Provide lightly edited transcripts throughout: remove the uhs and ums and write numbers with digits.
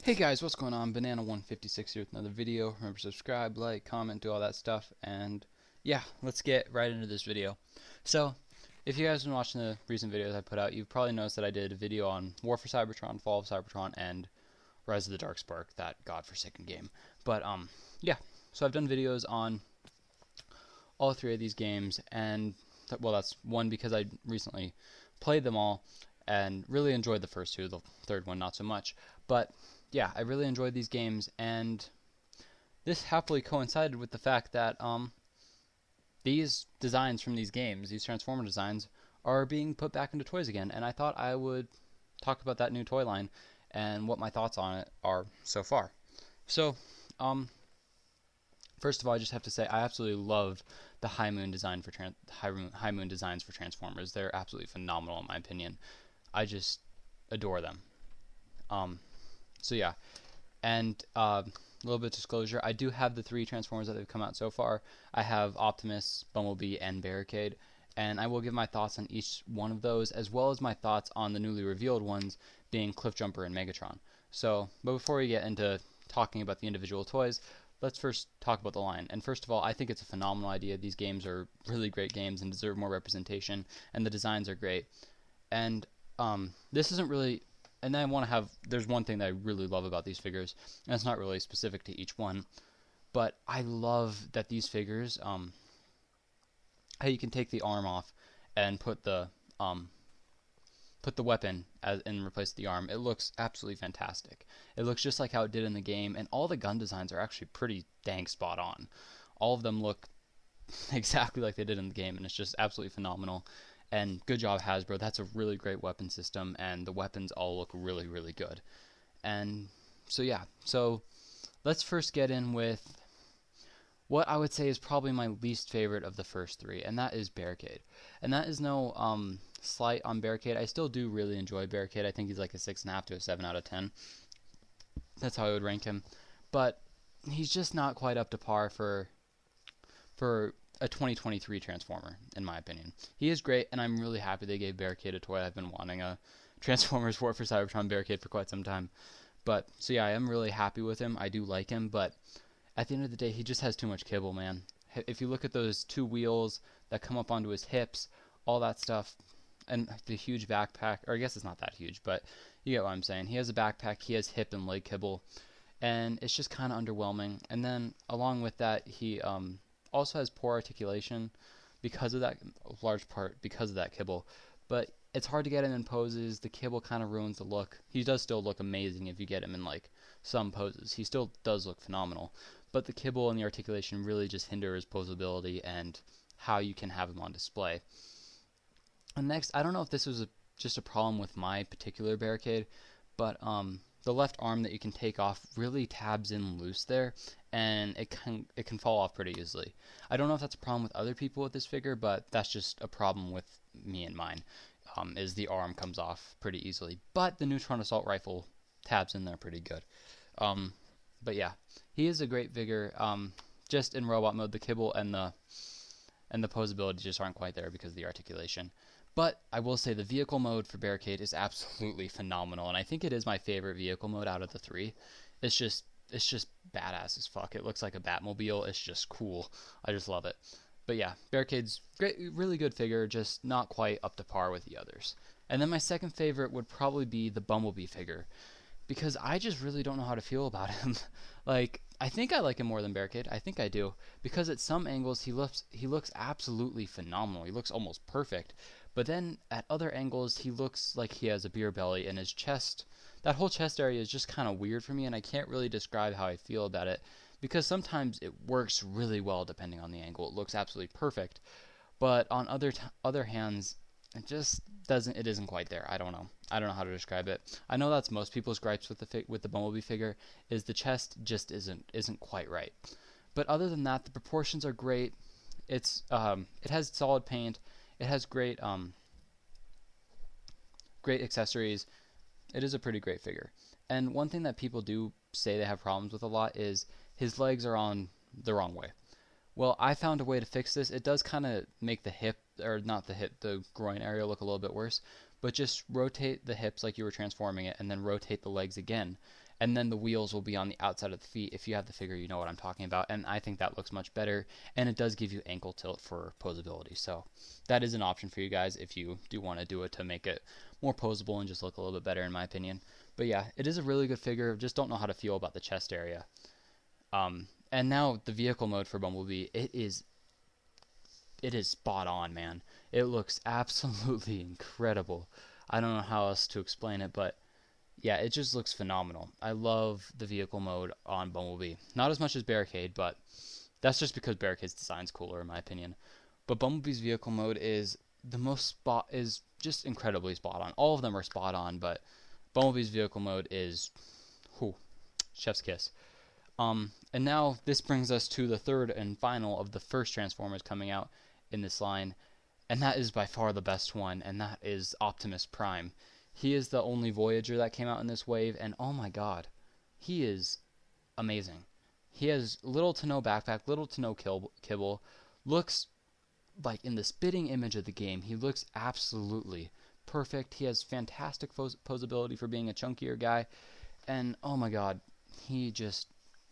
Hey guys, what's going on? Banana156 here with another video. Remember to subscribe, like, comment, do all that stuff, and yeah, let's get right into this video. So, if you guys have been watching the recent videos I put out, you've probably noticed that I did a video on War for Cybertron, Fall of Cybertron, and Rise of the Darkspark, that godforsaken game. But yeah, so I've done videos on all three of these games, and well, that's one because I recently played them all and really enjoyed the first two. The third one not so much, but yeah, I really enjoyed these games, and this happily coincided with the fact that these designs from these games, these Transformer designs, are being put back into toys again, and I thought I would talk about that new toy line and what my thoughts on it are so far. So, um, first of all, I just have to say I absolutely love the High Moon designs for Transformers. They're absolutely phenomenal in my opinion. I just adore them. Um, so yeah, and a little bit of disclosure, I do have the three Transformers that have come out so far. I have Optimus, Bumblebee, and Barricade, and I will give my thoughts on each one of those, as well as my thoughts on the newly revealed ones, being Cliffjumper and Megatron. So, but before we get into talking about the individual toys, let's first talk about the line. And first of all, I think it's a phenomenal idea. These games are really great games and deserve more representation, and the designs are great. And this isn't really, and then I want to have, there's one thing that I really love about these figures, and it's not really specific to each one, but I love that these figures, how you can take the arm off and um, put the weapon as and replace the arm. It looks absolutely fantastic. It looks just like how it did in the game, and all the gun designs are actually pretty dang spot on. All of them look exactly like they did in the game, and it's just absolutely phenomenal. And good job, Hasbro. That's a really great weapon system, and the weapons all look really, really good. And so, yeah. So, let's first get in with what I would say is probably my least favorite of the first three, and that is Barricade. And that is no slight on Barricade. I still do really enjoy Barricade. I think he's like a 6.5 to a 7 out of 10. That's how I would rank him. But he's just not quite up to par for a 2023 Transformer, in my opinion. He is great, and I'm really happy they gave Barricade a toy. I've been wanting a Transformers War for Cybertron Barricade for quite some time. But, so yeah, I am really happy with him. I do like him, but at the end of the day, he just has too much kibble, man. If you look at those two wheels that come up onto his hips, all that stuff, and the huge backpack, or I guess it's not that huge, but you get what I'm saying. He has a backpack, he has hip and leg kibble, and it's just kind of underwhelming. And then along with that, he also has poor articulation because of that, large part because of that kibble. But it's hard to get him in poses. The kibble kind of ruins the look. He does still look amazing if you get him in like some poses. He still does look phenomenal. But the kibble and the articulation really just hinder his posability and how you can have him on display. And next, I don't know if this was just a problem with my particular Barricade, but the left arm that you can take off really tabs in loose there, and it can fall off pretty easily. I don't know if that's a problem with other people with this figure, but that's just a problem with me and mine. Is the arm comes off pretty easily, but the neutron assault rifle tabs in there pretty good. Um, but yeah, he is a great figure. Just in robot mode, the kibble and the posability just aren't quite there because of the articulation. But I will say the vehicle mode for Barricade is absolutely phenomenal, and I think it is my favorite vehicle mode out of the three. It's just badass as fuck. It looks like a Batmobile. It's just cool. I just love it. But yeah, Barricade's great, really good figure, just not quite up to par with the others. And then my second favorite would probably be the Bumblebee figure, because I just really don't know how to feel about him. Like, I think I like him more than Barricade. I think I do, because at some angles he looks absolutely phenomenal. He looks almost perfect. But then at other angles he looks like he has a beer belly, and his chest, that whole chest area is just kind of weird for me, and I can't really describe how I feel about it, because sometimes it works really well depending on the angle. It looks absolutely perfect, but on other hands, it isn't quite there. I don't know how to describe it. I know that's most people's gripes with the Bumblebee figure, is the chest just isn't quite right. But other than that, the proportions are great. It has solid paint. It has great accessories. It is a pretty great figure. And one thing that people do say they have problems with a lot is his legs are on the wrong way. Well, I found a way to fix this. It does kind of make the hip, or not the hip, the groin area look a little bit worse, but just rotate the hips like you were transforming it, and then rotate the legs again. and then the wheels will be on the outside of the feet. If you have the figure, you know what I'm talking about, and I think that looks much better, and it does give you ankle tilt for posability. So that is an option for you guys if you do want to do it to make it more posable and just look a little bit better, in my opinion. But yeah, it is a really good figure. Just don't know how to feel about the chest area. And now the vehicle mode for Bumblebee, it is spot on, man. It looks absolutely incredible. I don't know how else to explain it, but yeah, it just looks phenomenal. I love the vehicle mode on Bumblebee. Not as much as Barricade, but that's just because Barricade's design's cooler, in my opinion. But Bumblebee's vehicle mode is just incredibly spot on. All of them are spot on, but Bumblebee's vehicle mode is, whew, chef's kiss. And now this brings us to the third and final of the first Transformers coming out in this line, and that is by far the best one, and that is Optimus Prime. He is the only Voyager that came out in this wave, and oh my god, he is amazing. He has little to no backpack, little to no kibble, looks like in the spitting image of the game. He looks absolutely perfect. He has fantastic posability for being a chunkier guy, and oh my god, he just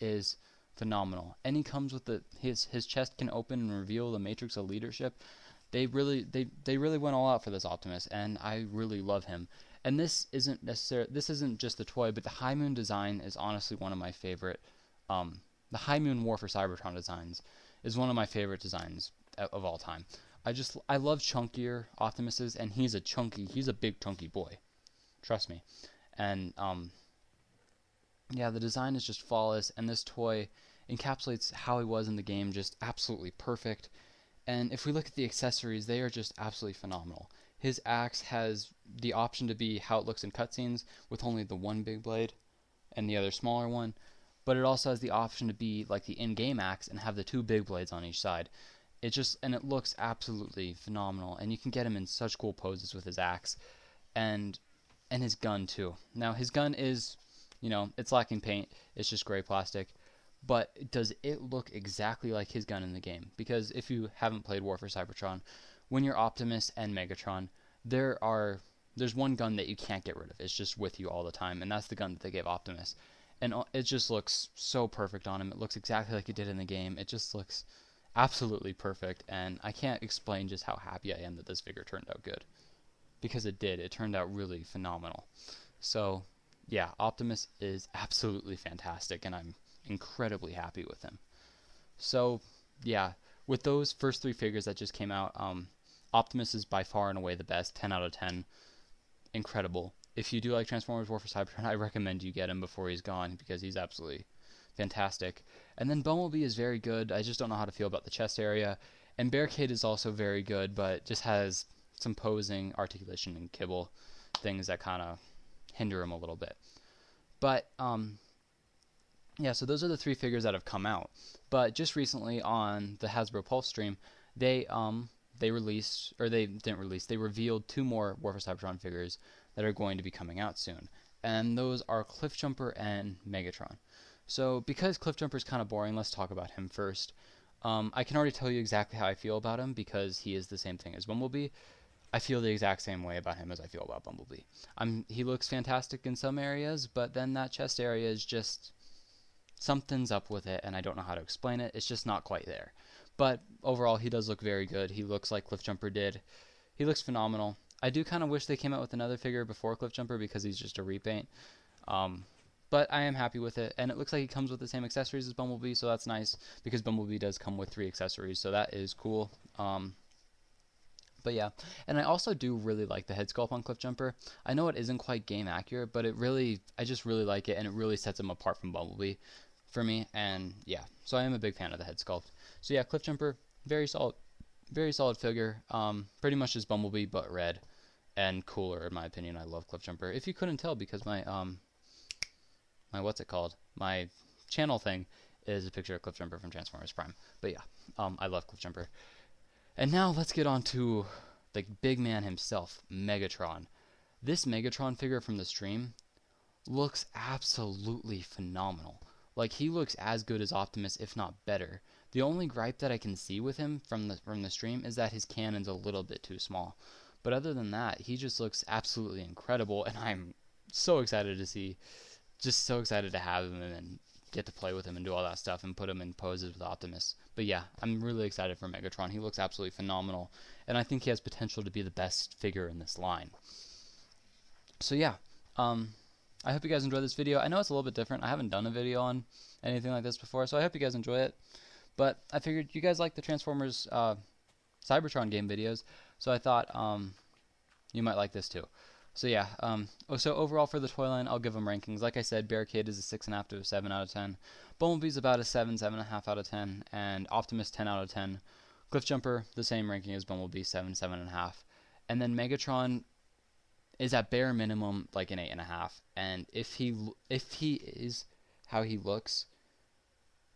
is phenomenal. And he comes with his chest can open and reveal the matrix of leadership. They really went all out for this Optimus, and I really love him. And this isn't just the toy, but the High Moon design is honestly one of my favorite. The High Moon War for Cyberton designs is one of my favorite designs of all time. I love chunkier Optimuses, and he's a big chunky boy. Trust me. And yeah, the design is just flawless, and this toy encapsulates how he was in the game, just absolutely perfect. And if we look at the accessories, they are just absolutely phenomenal. His axe has the option to be how it looks in cutscenes, with only the one big blade and the other smaller one, but it also has the option to be like the in-game axe and have the two big blades on each side. It looks absolutely phenomenal, and you can get him in such cool poses with his axe, and his gun too. Now his gun is, it's lacking paint, it's just gray plastic, but does it look exactly like his gun in the game? Because if you haven't played War for Cybertron, when you're Optimus and Megatron, there's one gun that you can't get rid of. It's just with you all the time, and that's the gun that they gave Optimus. And it just looks so perfect on him. It looks exactly like it did in the game. It just looks absolutely perfect, and I can't explain just how happy I am that this figure turned out good. Because it did. It turned out really phenomenal. So, yeah, Optimus is absolutely fantastic, and I'm incredibly happy with him. So, yeah, with those first three figures that just came out, Optimus is by far and away the best. 10 out of 10. Incredible. If you do like Transformers War for Cybertron, I recommend you get him before he's gone, because he's absolutely fantastic. And then Bumblebee is very good. I just don't know how to feel about the chest area. And Barricade is also very good, but just has some posing, articulation, and kibble things that kind of hinder him a little bit. But, yeah, so those are the three figures that have come out. But just recently on the Hasbro Pulse stream, they revealed two more War for Cybertron figures that are going to be coming out soon. And those are Cliffjumper and Megatron. So because Cliffjumper is kind of boring, let's talk about him first. I can already tell you exactly how I feel about him, because he is the same thing as Bumblebee. I feel the exact same way about him as I feel about Bumblebee. He looks fantastic in some areas, but then that chest area is just, something's up with it, and I don't know how to explain it. It's just not quite there. But overall, he does look very good. He looks like Cliffjumper did. He looks phenomenal. I do kind of wish they came out with another figure before Cliffjumper, because he's just a repaint. But I am happy with it, and it looks like he comes with the same accessories as Bumblebee, so that's nice, because Bumblebee does come with 3 accessories, so that is cool. But yeah, and I also do really like the head sculpt on Cliffjumper. I know it isn't quite game accurate, but I just really like it, and it really sets him apart from Bumblebee for me, and yeah, so I am a big fan of the head sculpt. So yeah, Cliffjumper, very solid figure, pretty much just Bumblebee, but red, and cooler in my opinion. I love Cliffjumper. If you couldn't tell, because my my channel thing is a picture of Cliffjumper from Transformers Prime. But yeah, I love Cliffjumper. And now let's get on to the big man himself, Megatron. This Megatron figure from the stream looks absolutely phenomenal. Like, he looks as good as Optimus, if not better. The only gripe that I can see with him from the stream is that his cannon's a little bit too small. But other than that, he just looks absolutely incredible, and I'm so excited to see just so excited to have him and get to play with him and do all that stuff and put him in poses with Optimus. But yeah, I'm really excited for Megatron. He looks absolutely phenomenal, and I think he has potential to be the best figure in this line. So yeah, I hope you guys enjoyed this video. I know it's a little bit different. I haven't done a video on anything like this before, so I hope you guys enjoy it. But I figured you guys like the Transformers Cybertron game videos, so I thought you might like this too. So yeah, so overall for the toy line, I'll give them rankings. Like I said, Barricade is a 6.5 to a 7 out of 10. Bumblebee's about a 7, 7.5 out of 10, and Optimus 10 out of 10. Cliffjumper, the same ranking as Bumblebee, 7, 7.5. And then Megatron is at bare minimum like an 8.5. And if he is how he looks,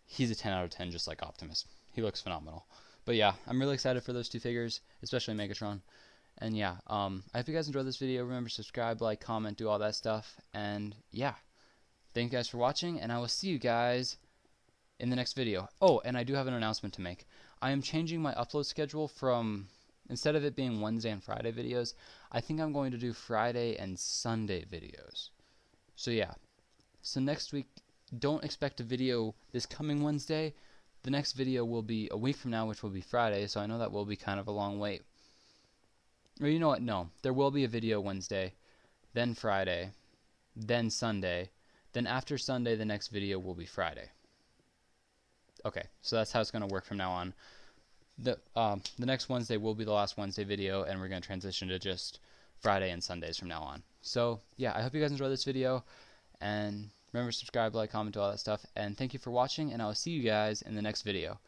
he's a 10 out of 10, just like Optimus. He looks phenomenal. But yeah, I'm really excited for those two figures, especially Megatron. And yeah, I hope you guys enjoyed this video. Remember to subscribe, like, comment, do all that stuff. And yeah, thank you guys for watching, and I will see you guys in the next video. Oh, and I do have an announcement to make. I am changing my upload schedule from, instead of it being Wednesday and Friday videos, I think I'm going to do Friday and Sunday videos. So yeah, so next week, don't expect a video this coming Wednesday. The next video will be a week from now, which will be Friday, so I know that will be kind of a long wait. Or you know what, no, there will be a video Wednesday, then Friday, then Sunday, then after Sunday the next video will be Friday. Okay, so that's how it's going to work from now on. The next Wednesday will be the last Wednesday video, and we're going to transition to just Friday and Sundays from now on. So yeah, I hope you guys enjoyed this video, and remember to subscribe, like, comment, do all that stuff, and thank you for watching, and I will see you guys in the next video.